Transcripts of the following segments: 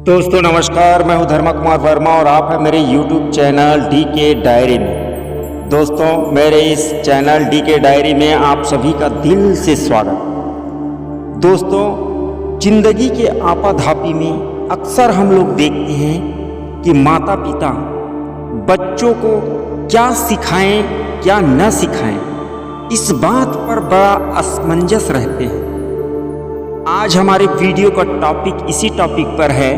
दोस्तों नमस्कार, मैं हूं धर्मा कुमार वर्मा और आप हैं मेरे YouTube चैनल DK डायरी में। दोस्तों मेरे इस चैनल DK डायरी में आप सभी का दिल से स्वागत। दोस्तों जिंदगी के आपाधापी में अक्सर हम लोग देखते हैं कि माता पिता बच्चों को क्या सिखाएं क्या न सिखाएं, इस बात पर बड़ा असमंजस रहते हैं। आज हमारे वीडियो का टॉपिक इसी टॉपिक पर है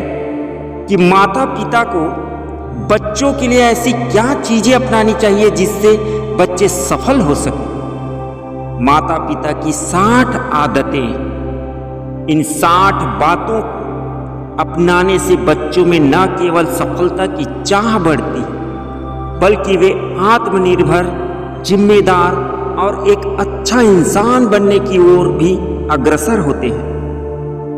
कि माता पिता को बच्चों के लिए ऐसी क्या चीजें अपनानी चाहिए जिससे बच्चे सफल हो सकें। माता पिता की 60 आदतें, इन 60 बातों को अपनाने से बच्चों में न केवल सफलता की चाह बढ़ती है बल्कि वे आत्मनिर्भर, जिम्मेदार और एक अच्छा इंसान बनने की ओर भी अग्रसर होते हैं।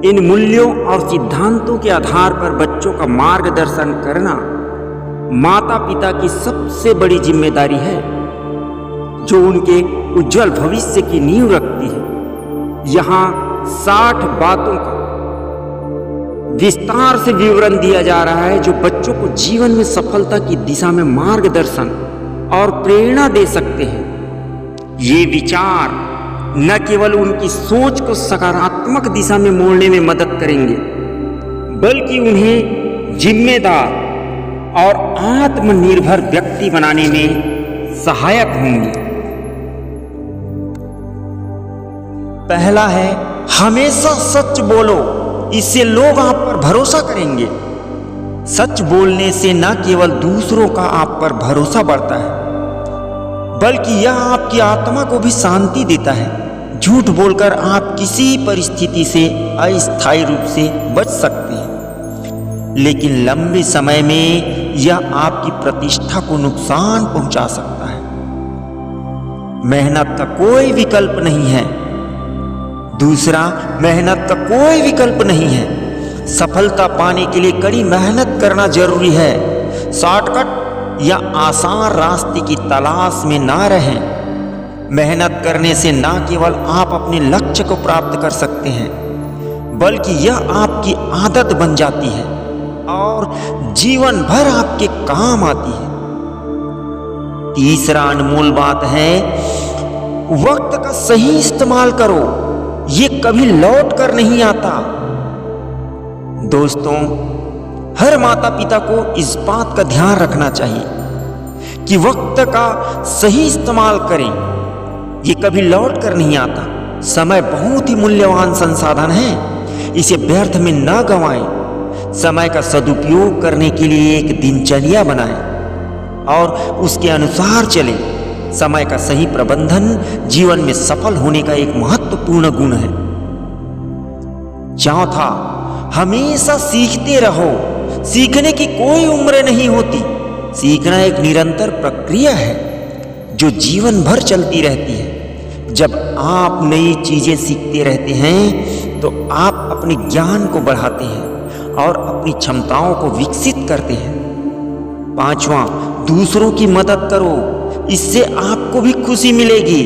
इन मूल्यों और सिद्धांतों के आधार पर बच्चों का मार्गदर्शन करना माता पिता की सबसे बड़ी जिम्मेदारी है, जो उनके उज्जवल भविष्य की नींव रखती है। यहाँ 60 बातों का विस्तार से विवरण दिया जा रहा है जो बच्चों को जीवन में सफलता की दिशा में मार्गदर्शन और प्रेरणा दे सकते हैं। ये विचार न केवल उनकी सोच को सकारात्मक दिशा में मोड़ने में मदद करेंगे बल्कि उन्हें जिम्मेदार और आत्मनिर्भर व्यक्ति बनाने में सहायक होंगे। पहला है, हमेशा सच बोलो, इससे लोग आप पर भरोसा करेंगे। सच बोलने से न केवल दूसरों का आप पर भरोसा बढ़ता है बल्कि यह आपकी आत्मा को भी शांति देता है। झूठ बोलकर आप किसी परिस्थिति से अस्थायी रूप से बच सकते हैं, लेकिन लंबे समय में यह आपकी प्रतिष्ठा को नुकसान पहुंचा सकता है। मेहनत का कोई विकल्प नहीं है। दूसरा, मेहनत का कोई विकल्प नहीं है। सफलता पाने के लिए कड़ी मेहनत करना जरूरी है। शॉर्टकट या आसान रास्ते की तलाश में ना रहें। मेहनत करने से ना केवल आप अपने लक्ष्य को प्राप्त कर सकते हैं बल्कि यह आपकी आदत बन जाती है और जीवन भर आपके काम आती है। तीसरा अनमोल बात है, वक्त का सही इस्तेमाल करो, ये कभी लौट कर नहीं आता। दोस्तों, हर माता पिता को इस बात का ध्यान रखना चाहिए कि वक्त का सही इस्तेमाल करें, ये कभी लौट कर नहीं आता। समय बहुत ही मूल्यवान संसाधन है, इसे व्यर्थ में न गंवाएं। समय का सदुपयोग करने के लिए एक दिनचर्या बनाएं और उसके अनुसार चलें। समय का सही प्रबंधन जीवन में सफल होने का एक महत्वपूर्ण गुण है। चौथा, हमेशा सीखते रहो। सीखने की कोई उम्र नहीं होती। सीखना एक निरंतर प्रक्रिया है जो जीवन भर चलती रहती है। जब आप नई चीजें सीखते रहते हैं तो आप अपने ज्ञान को बढ़ाते हैं और अपनी क्षमताओं को विकसित करते हैं। पांचवा, दूसरों की मदद करो, इससे आपको भी खुशी मिलेगी।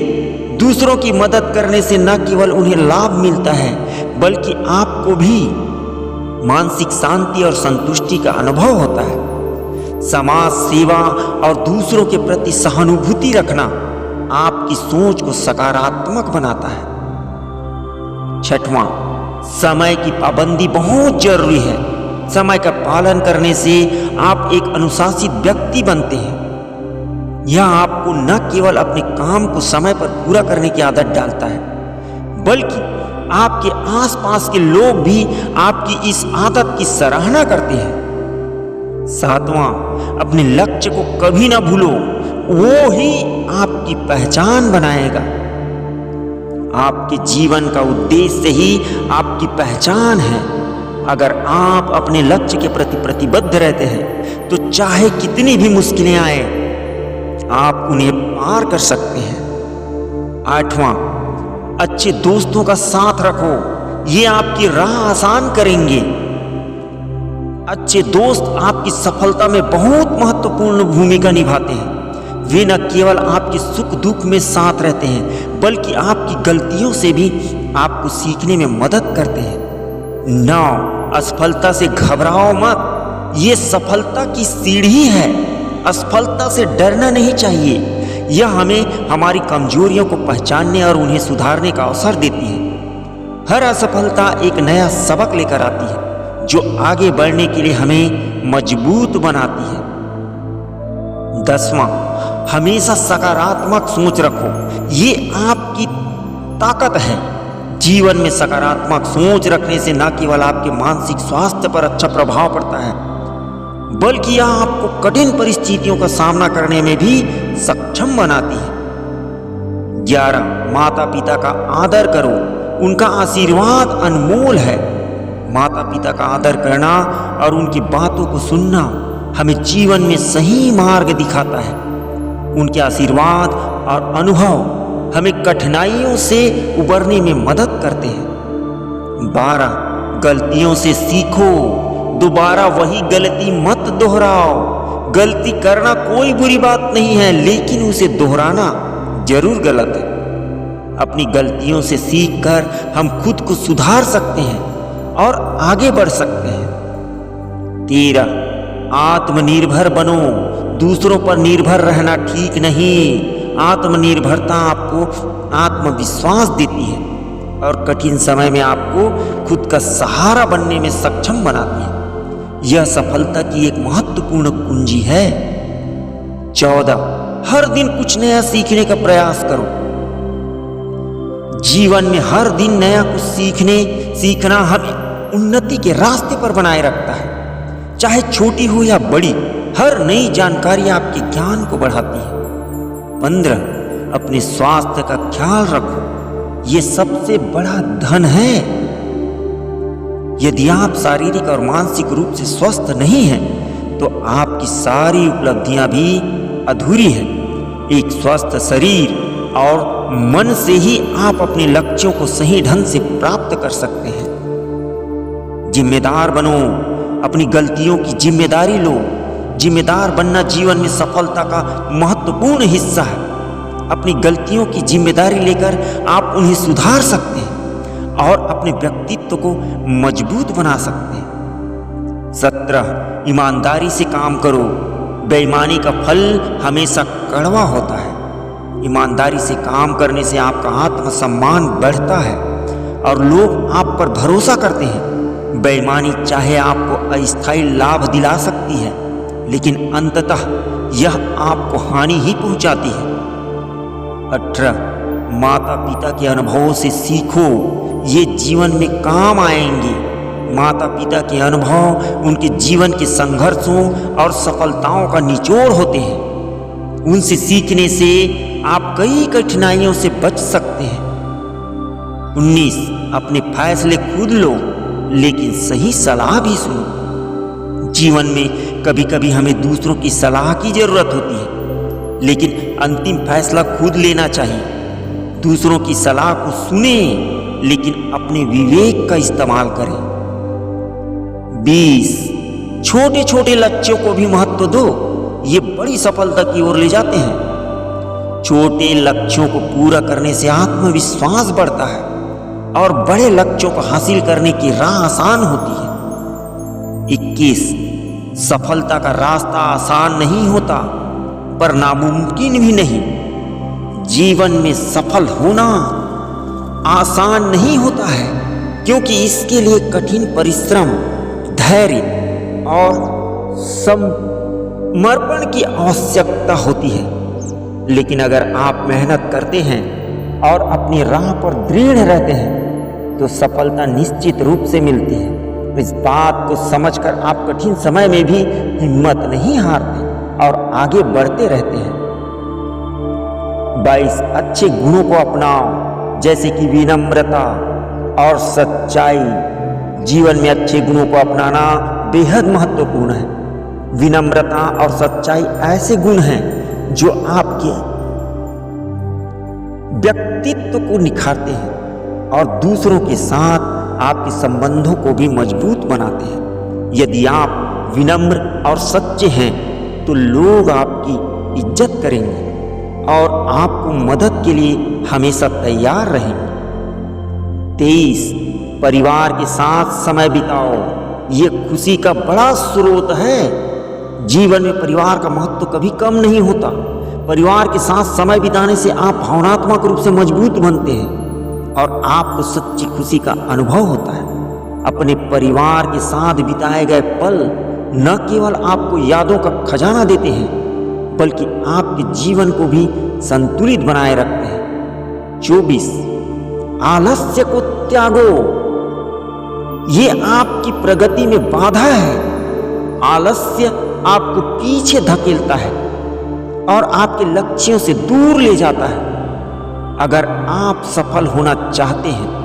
दूसरों की मदद करने से न केवल उन्हें लाभ मिलता है बल्कि आपको भी मानसिक शांति और संतुष्टि का अनुभव होता है। समाज सेवा और दूसरों के प्रति सहानुभूति रखना आपकी सोच को सकारात्मक बनाता है। छठवां, समय की पाबंदी बहुत जरूरी है। समय का पालन करने से आप एक अनुशासित व्यक्ति बनते हैं। यह आपको न केवल अपने काम को समय पर पूरा करने की आदत डालता है बल्कि आपके आसपास के लोग भी आपकी इस आदत की सराहना करते हैं। सातवां, अपने लक्ष्य को कभी ना भूलो, वो ही आपकी पहचान बनाएगा। आपके जीवन का उद्देश्य ही आपकी पहचान है। अगर आप अपने लक्ष्य के प्रति प्रतिबद्ध रहते हैं तो चाहे कितनी भी मुश्किलें आए, आप उन्हें पार कर सकते हैं। आठवां, अच्छे दोस्तों का साथ रखो, ये आपकी राह आसान करेंगे। अच्छे दोस्त आपकी सफलता में बहुत महत्वपूर्ण भूमिका निभाते हैं। वे न केवल आपके सुख दुख में साथ रहते हैं बल्कि आपकी गलतियों से भी आपको सीखने में मदद करते हैं। 9, असफलता से घबराओ मत, ये सफलता की सीढ़ी है। असफलता से डरना नहीं चाहिए, यह हमें हमारी कमजोरियों को पहचानने और उन्हें सुधारने का अवसर देती है। हर असफलता एक नया सबक लेकर आती है जो आगे बढ़ने के लिए हमें मजबूत बनाती है। 10वां, हमेशा सकारात्मक सोच रखो, ये आपकी ताकत है। जीवन में सकारात्मक सोच रखने से न केवल आपके मानसिक स्वास्थ्य पर अच्छा प्रभाव पड़ता है, बल्कि यह आपको कठिन परिस्थितियों का सामना करने में भी सक्षम बनाती है। 11, माता पिता का आदर करो, उनका आशीर्वाद अनमोल है। माता पिता का आदर करना और उनकी बातों को सुनना हमें जीवन में सही मार्ग दिखाता है। उनके आशीर्वाद और अनुभव हमें कठिनाइयों से उबरने में मदद करते हैं। 12, गलतियों से सीखो, दोबारा वही गलती मत दोहराओ। गलती करना कोई बुरी बात नहीं है, लेकिन उसे दोहराना जरूर गलत है। अपनी गलतियों से सीखकर हम खुद को सुधार सकते हैं और आगे बढ़ सकते हैं। 13, आत्मनिर्भर बनो, दूसरों पर निर्भर रहना ठीक नहीं। आत्मनिर्भरता आपको आत्मविश्वास देती है और कठिन समय में आपको खुद का सहारा बनने में सक्षम बनाती है। यह सफलता की एक महत्वपूर्ण कुंजी है। 14, हर दिन कुछ नया सीखने का प्रयास करो। जीवन में हर दिन नया कुछ सीखना हमें उन्नति के रास्ते पर बनाए रखता है, चाहे छोटी हो या बड़ी। हर नई जानकारी आपके ज्ञान को बढ़ाती है। 15, अपने स्वास्थ्य का ख्याल रखो, ये सबसे बड़ा धन है। यदि आप शारीरिक और मानसिक रूप से स्वस्थ नहीं हैं, तो आपकी सारी उपलब्धियां भी अधूरी हैं। एक स्वस्थ शरीर और मन से ही आप अपने लक्ष्यों को सही ढंग से प्राप्त कर सकते हैं। जिम्मेदार बनो, अपनी गलतियों की जिम्मेदारी लो। जिम्मेदार बनना जीवन में सफलता का महत्वपूर्ण हिस्सा है। अपनी गलतियों की जिम्मेदारी लेकर आप उन्हें सुधार सकते हैं और अपने व्यक्तित्व को मजबूत बना सकते हैं। 17, ईमानदारी से काम करो, बेईमानी का फल हमेशा कड़वा होता है। ईमानदारी से काम करने से आपका आत्मसम्मान बढ़ता है और लोग आप पर भरोसा करते हैं। बेईमानी चाहे आपको अस्थायी लाभ दिला सकती है, लेकिन अंततः यह आपको हानि ही पहुंचाती है। 18, माता पिता के अनुभवों से सीखो, ये जीवन में काम आएंगे। माता पिता के अनुभव उनके जीवन के संघर्षों और सफलताओं का निचोड़ होते हैं। उनसे सीखने से आप कई कठिनाइयों से बच सकते हैं। 19, अपने फैसले खुद लो, लेकिन सही सलाह भी सुनो। जीवन में कभी कभी हमें दूसरों की सलाह की जरूरत होती है, लेकिन अंतिम फैसला खुद लेना चाहिए। दूसरों की सलाह को सुने, लेकिन अपने विवेक का इस्तेमाल करें। 20, छोटे छोटे लक्ष्यों को भी महत्व दो, ये बड़ी सफलता की ओर ले जाते हैं। छोटे लक्ष्यों को पूरा करने से आत्मविश्वास बढ़ता है और बड़े लक्ष्यों को हासिल करने की राह आसान होती है। 21, सफलता का रास्ता आसान नहीं होता, पर नामुमकिन भी नहीं। जीवन में सफल होना आसान नहीं होता है, क्योंकि इसके लिए कठिन परिश्रम, धैर्य और समर्पण की आवश्यकता होती है। लेकिन अगर आप मेहनत करते हैं और अपनी राह पर दृढ़ रहते हैं, तो सफलता निश्चित रूप से मिलती है। इस बात को समझकर आप कठिन समय में भी हिम्मत नहीं हारते और आगे बढ़ते रहते हैं। 22, अच्छे गुणों को अपनाओ, जैसे कि विनम्रता और सच्चाई। जीवन में अच्छे गुणों को अपनाना बेहद महत्वपूर्ण है। विनम्रता और सच्चाई ऐसे गुण हैं जो आपके व्यक्तित्व को निखारते हैं और दूसरों के साथ आपके संबंधों को भी मजबूत बनाते हैं। यदि आप विनम्र और सच्चे हैं, तो लोग आपकी इज्जत करेंगे और आपको मदद के लिए हमेशा तैयार रहेंगे। 23, परिवार के साथ समय बिताओ, ये खुशी का बड़ा स्रोत है। जीवन में परिवार का महत्व कभी कम नहीं होता। परिवार के साथ समय बिताने से आप भावनात्मक रूप से मजबूत बनते हैं और आपको सच्ची खुशी का अनुभव होता है। अपने परिवार के साथ बिताए गए पल न केवल आपको यादों का खजाना देते हैं, बल्कि आपके जीवन को भी संतुलित बनाए रखते हैं। 24, आलस्य को त्यागो। ये आपकी प्रगति में बाधा है। आलस्य आपको पीछे धकेलता है और आपके लक्ष्यों से दूर ले जाता है। अगर आप सफल होना चाहते हैं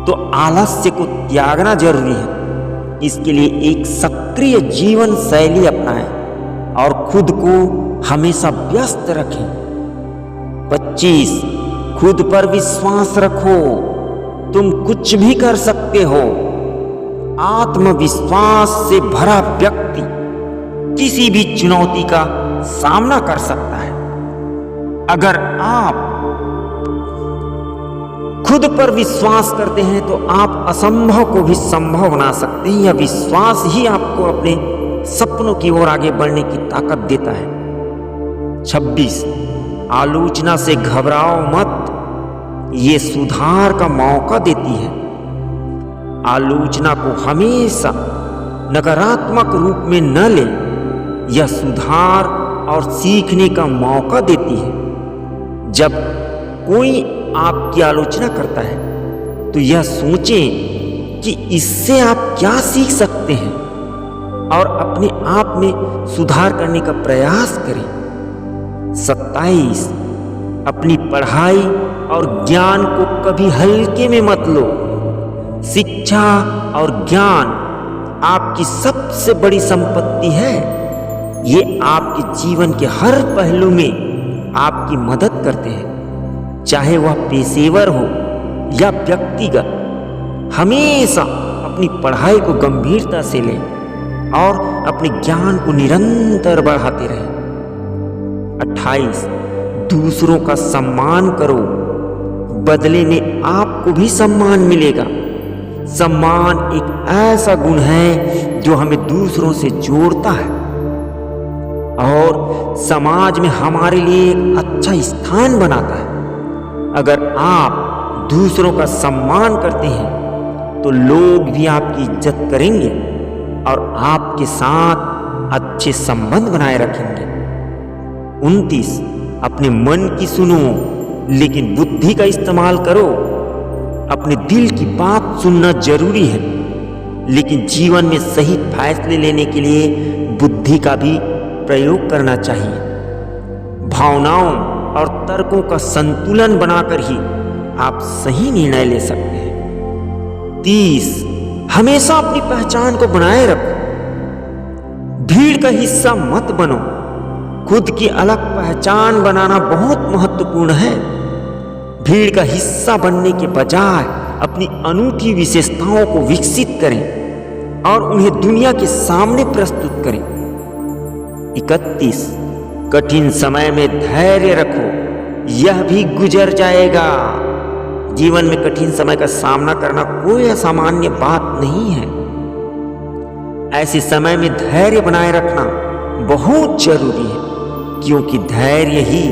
तो आलस्य को त्यागना जरूरी है। इसके लिए एक सक्रिय जीवन शैली अपनाएं और खुद को हमेशा व्यस्त रखें। 25, खुद पर विश्वास रखो। तुम कुछ भी कर सकते हो। आत्मविश्वास से भरा व्यक्ति किसी भी चुनौती का सामना कर सकता है। अगर आप खुद पर विश्वास करते हैं तो आप असंभव को भी संभव बना सकते हैं। यह विश्वास ही आपको अपने सपनों की ओर आगे बढ़ने की ताकत देता है। 26, आलोचना से घबराओ मत, ये सुधार का मौका देती है। आलोचना को हमेशा नकारात्मक रूप में न लें, यह सुधार और सीखने का मौका देती है। जब कोई आपकी आलोचना करता है तो यह सोचें कि इससे आप क्या सीख सकते हैं और अपने आप में सुधार करने का प्रयास करें। 27, अपनी पढ़ाई और ज्ञान को कभी हल्के में मत लो। शिक्षा और ज्ञान आपकी सबसे बड़ी संपत्ति है। ये आपके जीवन के हर पहलू में आपकी मदद करते हैं, चाहे वह पेशेवर हो या व्यक्तिगत। हमेशा अपनी पढ़ाई को गंभीरता से लें और अपने ज्ञान को निरंतर बढ़ाते रहें। 28, दूसरों का सम्मान करो, बदले में आपको भी सम्मान मिलेगा। सम्मान एक ऐसा गुण है जो हमें दूसरों से जोड़ता है और समाज में हमारे लिए एक अच्छा स्थान बनाता है। अगर आप दूसरों का सम्मान करते हैं तो लोग भी आपकी इज्जत करेंगे और आपके साथ अच्छे संबंध बनाए रखेंगे। 29, अपने मन की सुनो लेकिन बुद्धि का इस्तेमाल करो। अपने दिल की बात सुनना जरूरी है, लेकिन जीवन में सही फैसले लेने के लिए बुद्धि का भी प्रयोग करना चाहिए। भावनाओं और तर्कों का संतुलन बनाकर ही आप सही निर्णय ले सकते हैं। 30, हमेशा अपनी पहचान को बनाए रखो। भीड़ का हिस्सा मत बनो। खुद की अलग पहचान बनाना बहुत महत्वपूर्ण है। भीड़ का हिस्सा बनने के बजाय अपनी अनूठी विशेषताओं को विकसित करें और उन्हें दुनिया के सामने प्रस्तुत करें। 31, कठिन समय में धैर्य रखो, यह भी गुजर जाएगा। जीवन में कठिन समय का सामना करना कोई असामान्य बात नहीं है। ऐसे समय में धैर्य बनाए रखना बहुत जरूरी है, क्योंकि धैर्य ही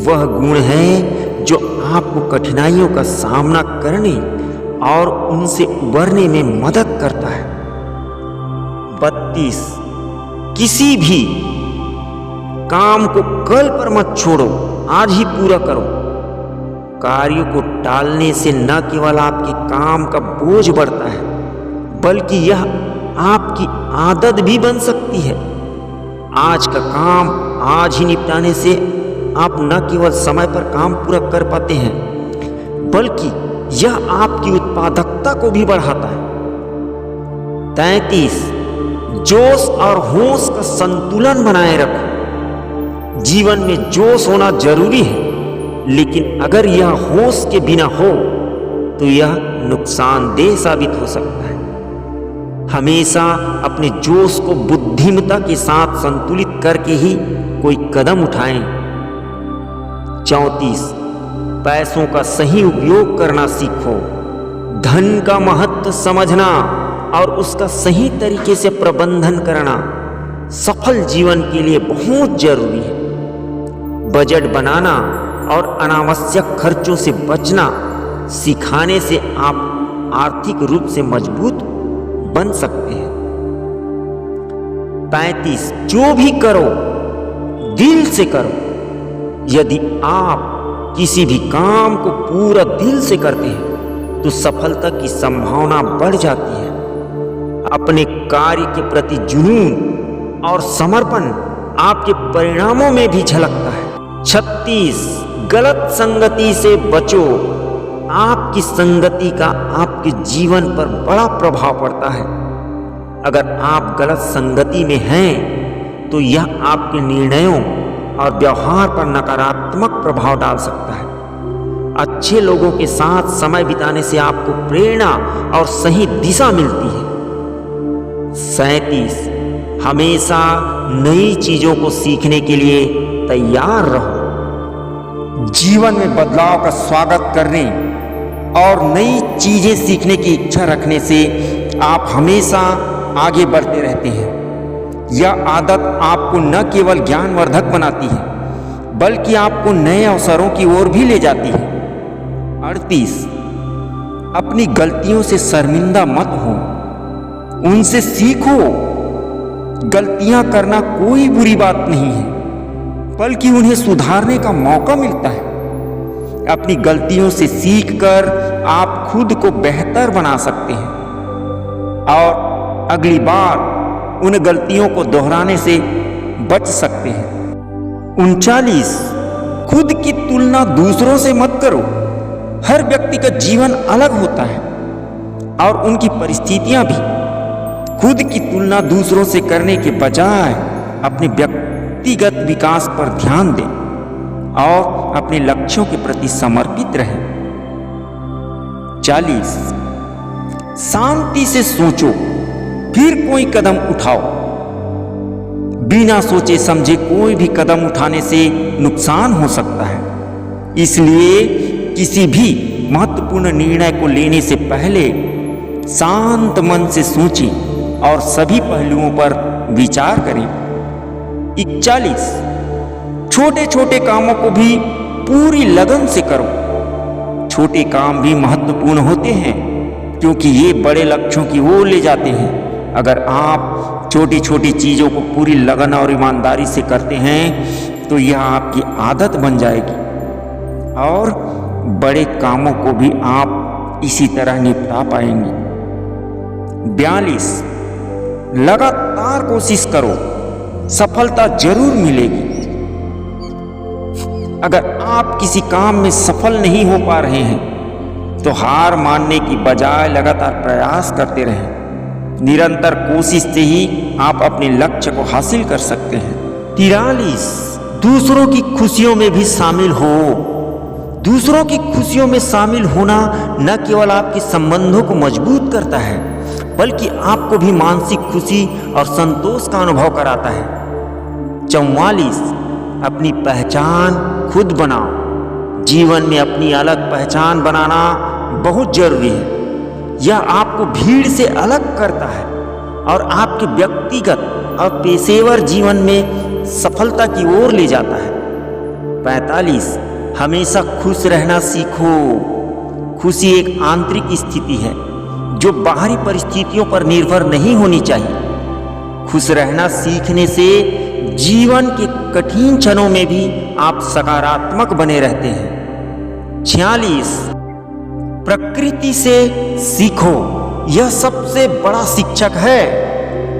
वह गुण है जो आपको कठिनाइयों का सामना करने और उनसे उबरने में मदद करता है। 32, किसी भी काम को कल पर मत छोड़ो, आज ही पूरा करो। कार्यों को टालने से न केवल आपके काम का बोझ बढ़ता है, बल्कि यह आपकी आदत भी बन सकती है। आज का काम आज ही निपटाने से आप न केवल समय पर काम पूरा कर पाते हैं, बल्कि यह आपकी उत्पादकता को भी बढ़ाता है। 33, जोश और होश का संतुलन बनाए रखो। जीवन में जोश होना जरूरी है, लेकिन अगर यह होश के बिना हो तो यह नुकसानदेह साबित हो सकता है। हमेशा अपने जोश को बुद्धिमत्ता के साथ संतुलित करके ही कोई कदम उठाएं। 34, पैसों का सही उपयोग करना सीखो। धन का महत्व समझना और उसका सही तरीके से प्रबंधन करना सफल जीवन के लिए बहुत जरूरी है। बजट बनाना और अनावश्यक खर्चों से बचना सिखाने से आप आर्थिक रूप से मजबूत बन सकते हैं। 35 जो भी करो दिल से करो। यदि आप किसी भी काम को पूरा दिल से करते हैं तो सफलता की संभावना बढ़ जाती है। अपने कार्य के प्रति जुनून और समर्पण आपके परिणामों में भी झलकता है। 36 गलत संगति से बचो। आपकी संगति का आपके जीवन पर बड़ा प्रभाव पड़ता है। अगर आप गलत संगति में हैं तो यह आपके निर्णयों और व्यवहार पर नकारात्मक प्रभाव डाल सकता है। अच्छे लोगों के साथ समय बिताने से आपको प्रेरणा और सही दिशा मिलती है। 37 हमेशा नई चीजों को सीखने के लिए तैयार रहो। जीवन में बदलाव का स्वागत करने और नई चीजें सीखने की इच्छा रखने से आप हमेशा आगे बढ़ते रहते हैं। यह आदत आपको न केवल ज्ञानवर्धक बनाती है बल्कि आपको नए अवसरों की ओर भी ले जाती है। 38 अपनी गलतियों से शर्मिंदा मत हो, उनसे सीखो। गलतियां करना कोई बुरी बात नहीं है बल्कि उन्हें सुधारने का मौका मिलता है। अपनी गलतियों से सीखकर आप खुद को बेहतर बना सकते हैं और अगली बार उन गलतियों को दोहराने से बच सकते हैं। 39 खुद की तुलना दूसरों से मत करो। हर व्यक्ति का जीवन अलग होता है और उनकी परिस्थितियां भी। खुद की तुलना दूसरों से करने के बजाय अपने व्यक्तिगत विकास पर ध्यान दें और अपने लक्ष्यों के प्रति समर्पित रहें। 40 शांति से सोचो फिर कोई कदम उठाओ। बिना सोचे समझे कोई भी कदम उठाने से नुकसान हो सकता है। इसलिए किसी भी महत्वपूर्ण निर्णय को लेने से पहले शांत मन से सोचें और सभी पहलुओं पर विचार करें। 41 छोटे छोटे कामों को भी पूरी लगन से करो। छोटे काम भी महत्वपूर्ण होते हैं क्योंकि ये बड़े लक्ष्यों की ओर ले जाते हैं। अगर आप छोटी छोटी चीजों को पूरी लगन और ईमानदारी से करते हैं तो यह आपकी आदत बन जाएगी और बड़े कामों को भी आप इसी तरह निपटा पाएंगे। 42 लगातार कोशिश करो, सफलता जरूर मिलेगी। अगर आप किसी काम में सफल नहीं हो पा रहे हैं तो हार मानने की बजाय लगातार प्रयास करते रहें। निरंतर कोशिश से ही आप अपने लक्ष्य को हासिल कर सकते हैं। 43 दूसरों की खुशियों में भी शामिल हो। दूसरों की खुशियों में शामिल होना न केवल आपके संबंधों को मजबूत करता है बल्कि आपको भी मानसिक खुशी और संतोष का अनुभव कराता है। 44 अपनी पहचान खुद बनाओ। जीवन में अपनी अलग पहचान बनाना बहुत जरूरी है। यह आपको भीड़ से अलग करता है और आपके व्यक्तिगत और पेशेवर जीवन में सफलता की ओर ले जाता है। 45 हमेशा खुश रहना सीखो। खुशी एक आंतरिक स्थिति है जो बाहरी परिस्थितियों पर निर्भर नहीं होनी चाहिए। खुश रहना सीखने से जीवन के कठिन क्षणों में भी आप सकारात्मक बने रहते हैं। 46 प्रकृति से सीखो। यह सबसे बड़ा शिक्षक है।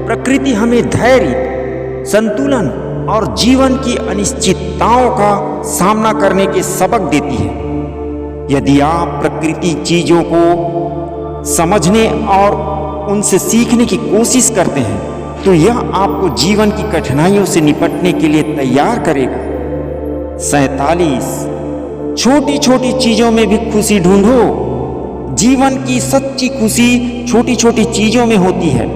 प्रकृति हमें धैर्य, संतुलन और जीवन की अनिश्चितताओं का सामना करने के सबक देती है। यदि आप प्रकृति चीजों को समझने और उनसे सीखने की कोशिश करते हैं तो यह आपको जीवन की कठिनाइयों से निपटने के लिए तैयार करेगा। 47 छोटी छोटी चीजों में भी खुशी ढूंढो। जीवन की सच्ची खुशी छोटी छोटी चीजों में होती है।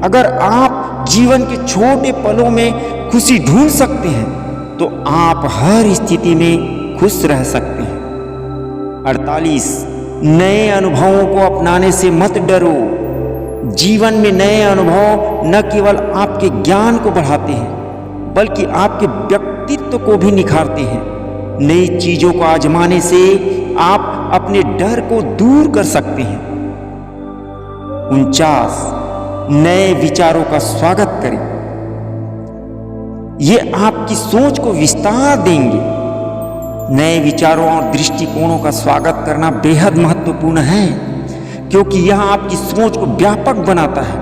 अगर आप जीवन के छोटे पलों में खुशी ढूंढ सकते हैं तो आप हर स्थिति में खुश रह सकते हैं। 48 नए अनुभवों को अपनाने से मत डरो। जीवन में नए अनुभव न केवल आपके ज्ञान को बढ़ाते हैं बल्कि आपके व्यक्तित्व को भी निखारते हैं। नई चीजों को आजमाने से आप अपने डर को दूर कर सकते हैं। 49 नए विचारों का स्वागत करें। ये आपकी सोच को विस्तार देंगे। नए विचारों और दृष्टिकोणों का स्वागत करना बेहद महत्वपूर्ण है क्योंकि यह आपकी सोच को व्यापक बनाता है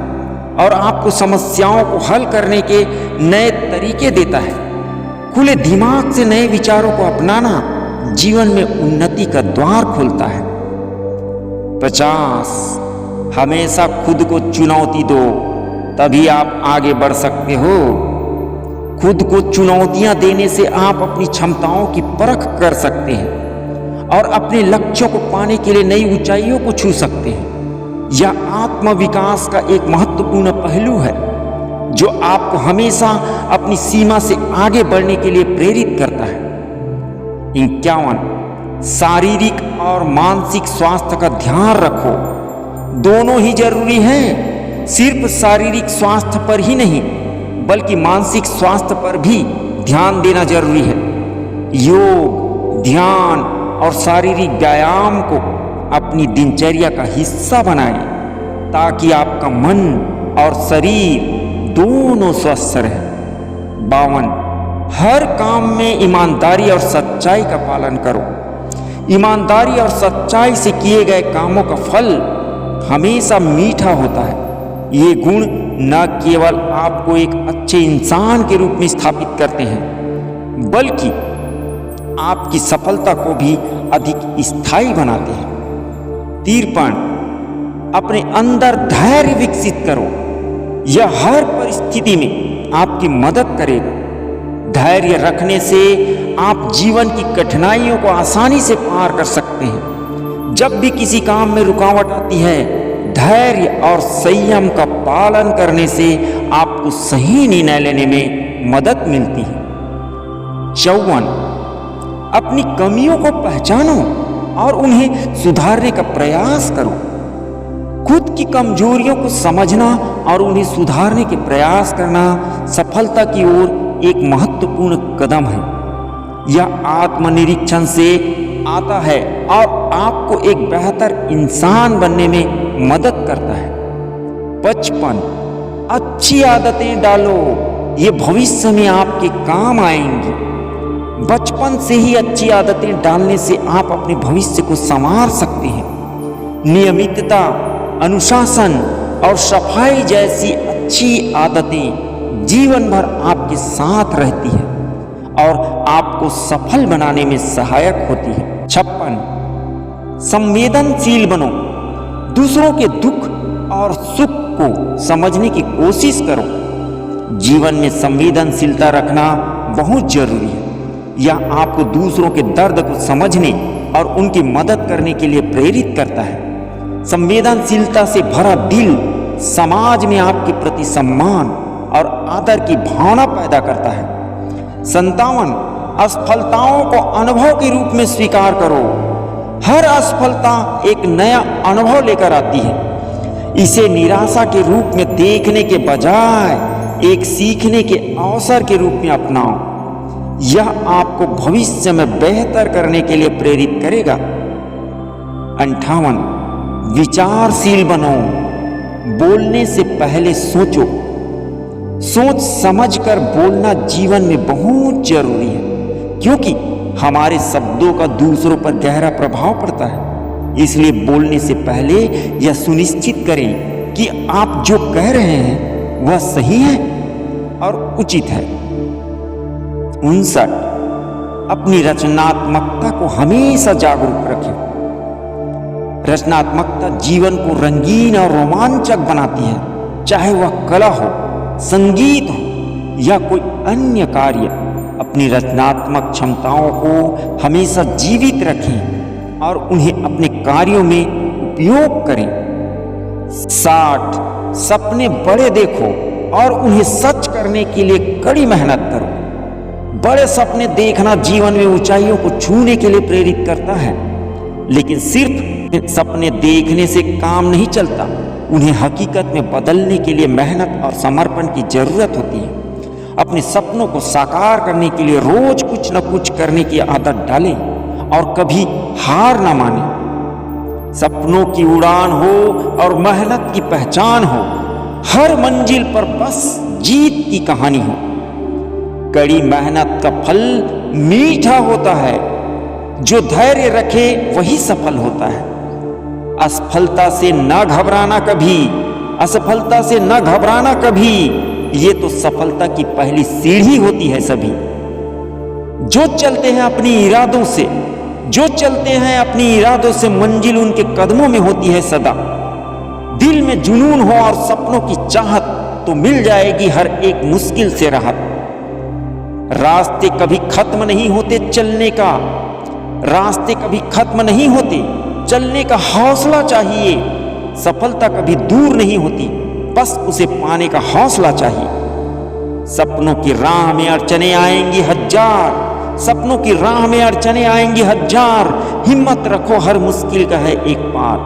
और आपको समस्याओं को हल करने के नए तरीके देता है। खुले दिमाग से नए विचारों को अपनाना जीवन में उन्नति का द्वार खोलता है। 50 हमेशा खुद को चुनौती दो, तभी आप आगे बढ़ सकते हो। खुद को चुनौतियां देने से आप अपनी क्षमताओं की परख कर सकते हैं और अपने लक्ष्यों को पाने के लिए नई ऊंचाइयों को छू सकते हैं। यह आत्मविकास का एक महत्वपूर्ण पहलू है जो आपको हमेशा अपनी सीमा से आगे बढ़ने के लिए प्रेरित करता है। 51 शारीरिक और मानसिक स्वास्थ्य का ध्यान रखो। दोनों ही जरूरी हैं। सिर्फ शारीरिक स्वास्थ्य पर ही नहीं बल्कि मानसिक स्वास्थ्य पर भी ध्यान देना जरूरी है। योग, ध्यान और शारीरिक व्यायाम को अपनी दिनचर्या का हिस्सा बनाएं ताकि आपका मन और शरीर दोनों स्वस्थ रहे। 52 हर काम में ईमानदारी और सच्चाई का पालन करो। ईमानदारी और सच्चाई से किए गए कामों का फल हमेशा मीठा होता है। ये गुण न केवल आपको एक अच्छे इंसान के रूप में स्थापित करते हैं बल्कि आपकी सफलता को भी अधिक स्थायी बनाते हैं। 53 अपने अंदर धैर्य विकसित करो। यह हर परिस्थिति में आपकी मदद करेगा। धैर्य रखने से आप जीवन की कठिनाइयों को आसानी से पार कर सकते हैं। जब भी किसी काम में रुकावट आती है, धैर्य और संयम का पालन करने से आपको सही निर्णय लेने में मदद मिलती है। 54 अपनी कमियों को पहचानो और उन्हें सुधारने का प्रयास करो। खुद की कमजोरियों को समझना और उन्हें सुधारने के प्रयास करना सफलता की ओर एक महत्वपूर्ण कदम है। यह आत्मनिरीक्षण से आता है और आपको एक बेहतर इंसान बनने में मदद करता है। 55 अच्छी आदतें डालो। ये भविष्य में आपके काम आएंगी। बचपन से ही अच्छी आदतें डालने से आप अपने भविष्य को संवार सकते हैं। नियमितता, अनुशासन और सफाई जैसी अच्छी आदतें जीवन भर आपके साथ रहती है और आपको सफल बनाने में सहायक होती है। 56 संवेदनशील बनो। दूसरों के दुख और सुख को समझने की कोशिश करो। जीवन में संवेदनशीलता रखना बहुत जरूरी है। यह आपको दूसरों के दर्द को समझने और उनकी मदद करने के लिए प्रेरित करता है। संवेदनशीलता से भरा दिल समाज में आपके प्रति सम्मान और आदर की भावना पैदा करता है। 57 असफलताओं को अनुभव के रूप में स्वीकार करो। हर असफलता एक नया अनुभव लेकर आती है। इसे निराशा के रूप में देखने के बजाय एक सीखने के अवसर के रूप में अपनाओ। यह आपको भविष्य में बेहतर करने के लिए प्रेरित करेगा। 58 विचारशील बनो। बोलने से पहले सोचो। सोच समझकर बोलना जीवन में बहुत जरूरी है क्योंकि हमारे शब्दों का दूसरों पर गहरा प्रभाव पड़ता है। इसलिए बोलने से पहले यह सुनिश्चित करें कि आप जो कह रहे हैं वह सही है और उचित है। 59 अपनी रचनात्मकता को हमेशा जागरूक रखें। रचनात्मकता जीवन को रंगीन और रोमांचक बनाती है, चाहे वह कला हो, संगीत हो या कोई अन्य कार्य। अपनी रचनात्मक क्षमताओं को हमेशा जीवित रखें और उन्हें अपने कार्यों में उपयोग करें। 60 सपने बड़े देखो और उन्हें सच करने के लिए कड़ी मेहनत करो। बड़े सपने देखना जीवन में ऊंचाइयों को छूने के लिए प्रेरित करता है, लेकिन सिर्फ सपने देखने से काम नहीं चलता, उन्हें हकीकत में बदलने के लिए मेहनत और समर्पण की जरूरत होती है। अपने सपनों को साकार करने के लिए रोज कुछ न कुछ करने की आदत डालें और कभी हार ना माने। सपनों की उड़ान हो और मेहनत की पहचान हो, हर मंजिल पर बस जीत की कहानी हो। कड़ी मेहनत का फल मीठा होता है, जो धैर्य रखे वही सफल होता है। असफलता से न घबराना कभी, असफलता से न घबराना कभी, ये तो सफलता की पहली सीढ़ी होती है सभी। जो चलते हैं अपनी इरादों से, जो चलते हैं अपनी इरादों से, मंजिल उनके कदमों में होती है सदा। दिल में जुनून हो और सपनों की चाहत, तो मिल जाएगी हर एक मुश्किल से राहत। रास्ते कभी खत्म नहीं होते चलने का, रास्ते कभी खत्म नहीं होते चलने का हौसला चाहिए। सफलता कभी दूर नहीं होती, बस उसे पाने का हौसला चाहिए। सपनों की राह में अड़चने आएंगी हजार, सपनों की राह में अड़चने आएंगी हजार, हिम्मत रखो हर मुश्किल का है एक पार।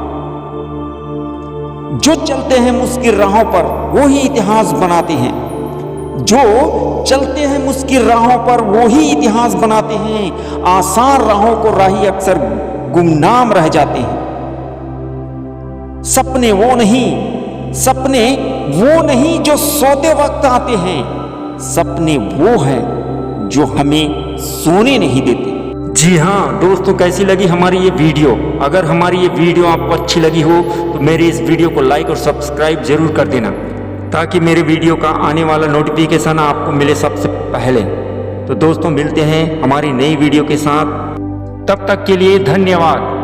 जो चलते हैं मुश्किल राहों पर वो ही इतिहास बनाते हैं, जो चलते हैं मुश्किल राहों पर वो ही इतिहास बनाते हैं। आसान राहों को राही अक्सर गुमनाम रह जाते हैं। सपने वो नहीं जो सोते वक्त आते हैं, सपने वो है जो हमें सोने नहीं देते। जी हाँ दोस्तों, कैसी लगी हमारी ये वीडियो? अगर हमारी ये वीडियो आपको अच्छी लगी हो तो मेरे इस वीडियो को लाइक और सब्सक्राइब जरूर कर देना, ताकि मेरे वीडियो का आने वाला नोटिफिकेशन आपको मिले सबसे पहले। तो दोस्तों मिलते हैं हमारी नई वीडियो के साथ, तब तक के लिए धन्यवाद।